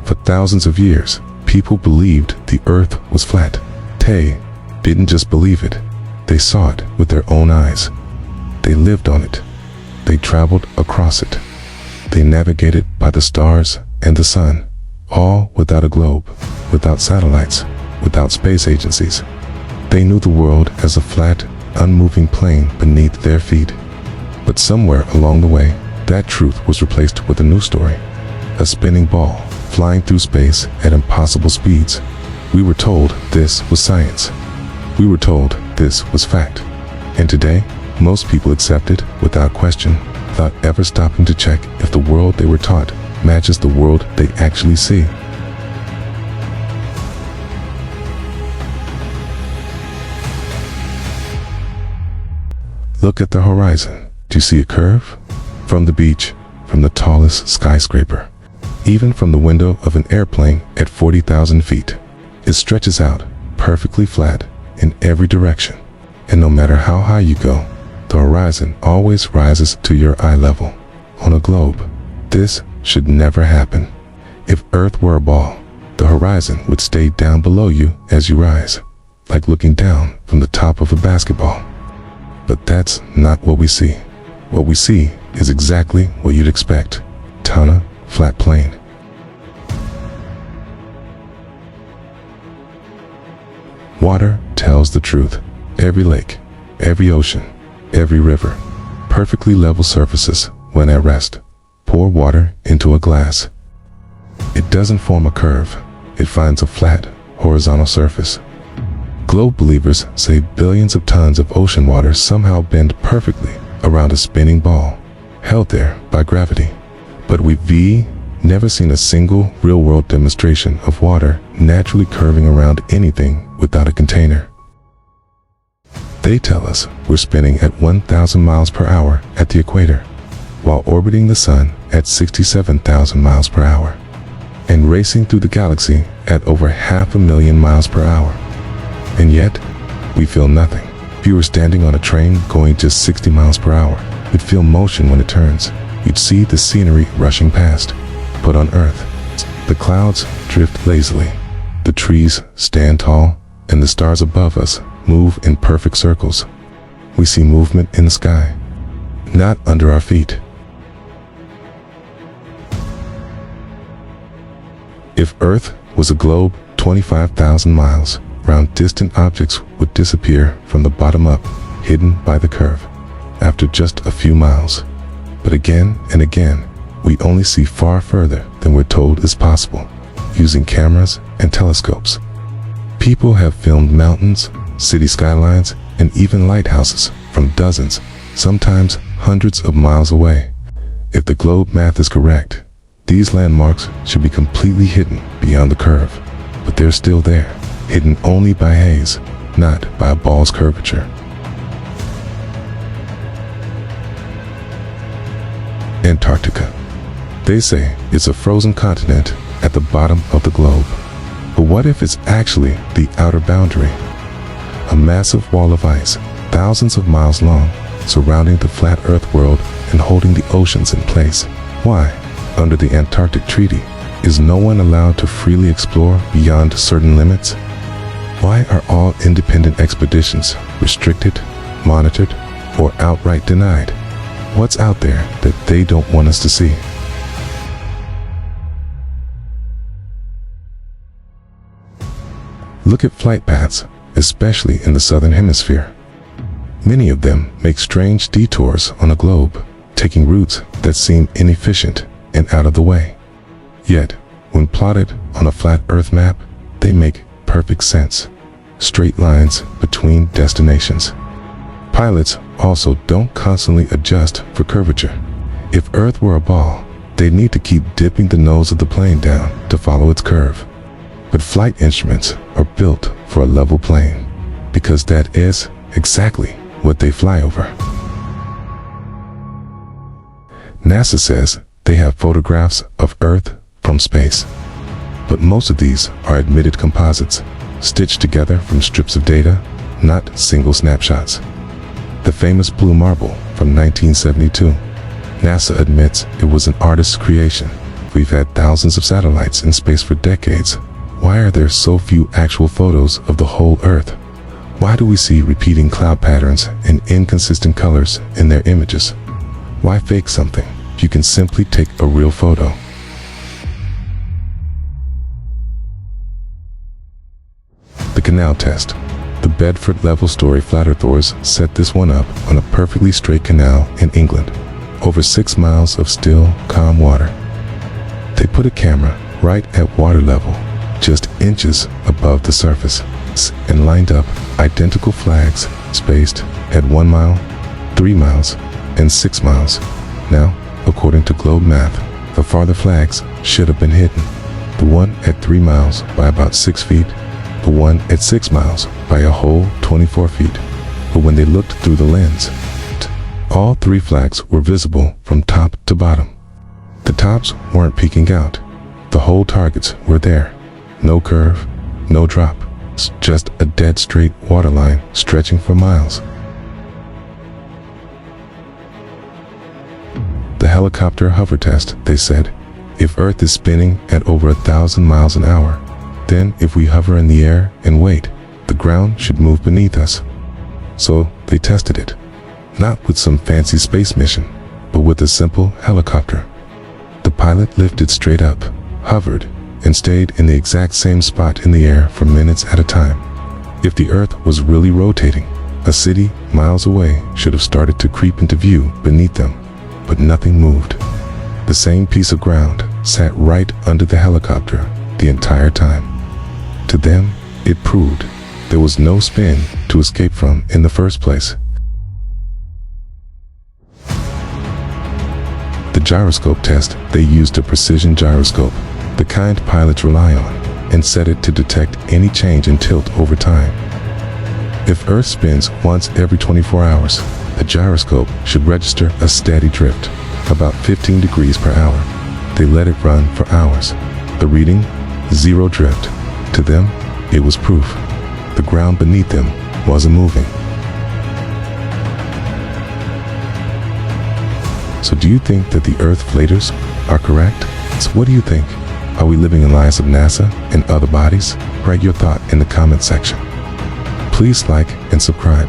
For thousands of years, people believed the earth was flat. They didn't just believe it, they saw it with their own eyes. They lived on it. They traveled across it. They navigated by the stars and the sun, all without a globe, without satellites, without space agencies. They knew the world as a flat, unmoving plane beneath their feet. But somewhere along the way, that truth was replaced with a new story. A spinning ball, flying through space at impossible speeds. We were told this was science. We were told this was fact. And today, most people accept it without question, without ever stopping to check if the world they were taught matches the world they actually see. Look at the horizon. Do you see a curve? From the beach, from the tallest skyscraper, even from the window of an airplane at 40,000 feet, it stretches out, perfectly flat, in every direction. And no matter how high you go, the horizon always rises to your eye level. On a globe, this should never happen. If Earth were a ball, the horizon would stay down below you as you rise, like looking down from the top of a basketball. But that's not what we see. What we see is exactly what you'd expect. Tana, flat plain. Water tells the truth. Every lake, every ocean, every river, perfectly level surfaces when at rest. Pour water into a glass. It doesn't form a curve. It finds a flat, horizontal surface. Globe believers say billions of tons of ocean water somehow bend perfectly around a spinning ball, held there by gravity. But we've never seen a single real-world demonstration of water naturally curving around anything without a container. They tell us we're spinning at 1,000 miles per hour at the equator, while orbiting the sun at 67,000 miles per hour, and racing through the galaxy at over 500,000 miles per hour. And yet, we feel nothing. If you were standing on a train going just 60 miles per hour, you'd feel motion when it turns. You'd see the scenery rushing past. But on Earth, the clouds drift lazily, the trees stand tall, and the stars above us move in perfect circles. We see movement in the sky, not under our feet. If Earth was a globe 25,000 miles, round, distant objects would disappear from the bottom up, hidden by the curve, after just a few miles. But again and again, we only see far further than we're told is possible, using cameras and telescopes. People have filmed mountains, city skylines, and even lighthouses from dozens, sometimes hundreds of miles away. If the globe math is correct, these landmarks should be completely hidden beyond the curve, but they're still there, hidden only by haze, not by a ball's curvature. Antarctica. They say it's a frozen continent at the bottom of the globe. But what if it's actually the outer boundary? A massive wall of ice, thousands of miles long, surrounding the flat Earth world and holding the oceans in place. Why, under the Antarctic Treaty, is no one allowed to freely explore beyond certain limits? Why are all independent expeditions restricted, monitored, or outright denied? What's out there that they don't want us to see? Look at flight paths, especially in the southern hemisphere. Many of them make strange detours on a globe, taking routes that seem inefficient and out of the way. Yet, when plotted on a flat Earth map, they make perfect sense. Straight lines between destinations. Pilots also don't constantly adjust for curvature. If Earth were a ball, they'd need to keep dipping the nose of the plane down to follow its curve. But flight instruments are built for a level plane, because that is exactly what they fly over. NASA says they have photographs of Earth from space, but most of these are admitted composites, stitched together from strips of data, not single snapshots. The famous blue marble from 1972, NASA admits it was an artist's creation, If we've had thousands of satellites in space for decades, why are there so few actual photos of the whole Earth? Why do we see repeating cloud patterns and inconsistent colors in their images? Why fake something if you can simply take a real photo? The canal test. The Bedford level story flat earthers set this one up on a perfectly straight canal in England. Over 6 miles of still, calm water. They put a camera right at water level, just inches above the surface, and lined up identical flags spaced at 1 mile, 3 miles, and 6 miles. Now, according to globe math, the farther flags should have been hidden. The one at 3 miles by about 6 feet, the one at 6 miles by a whole 24 feet. But when they looked through the lens, all 3 flags were visible from top to bottom. The tops weren't peeking out. The whole targets were there. No curve, no drop. It's just a dead straight waterline stretching for miles. The helicopter hover test, they said. If Earth is spinning at over 1,000 miles an hour, then if we hover in the air and wait, the ground should move beneath us. So they tested it. Not with some fancy space mission, but with a simple helicopter. The pilot lifted straight up, hovered, and stayed in the exact same spot in the air for minutes at a time. If the Earth was really rotating, a city miles away should have started to creep into view beneath them, but nothing moved. The same piece of ground sat right under the helicopter the entire time. To them, it proved there was no spin to escape from in the first place. The gyroscope test, they used a precision gyroscope, the kind pilots rely on, and set it to detect any change in tilt over time. If Earth spins once every 24 hours, the gyroscope should register a steady drift, about 15 degrees per hour. They let it run for hours. The reading? 0 drift. To them, it was proof. The ground beneath them wasn't moving. So do you think that the Earth flaters are correct? So what do you think? Are we living in lies of NASA and other bodies? Write your thought in the comment section. Please like and subscribe.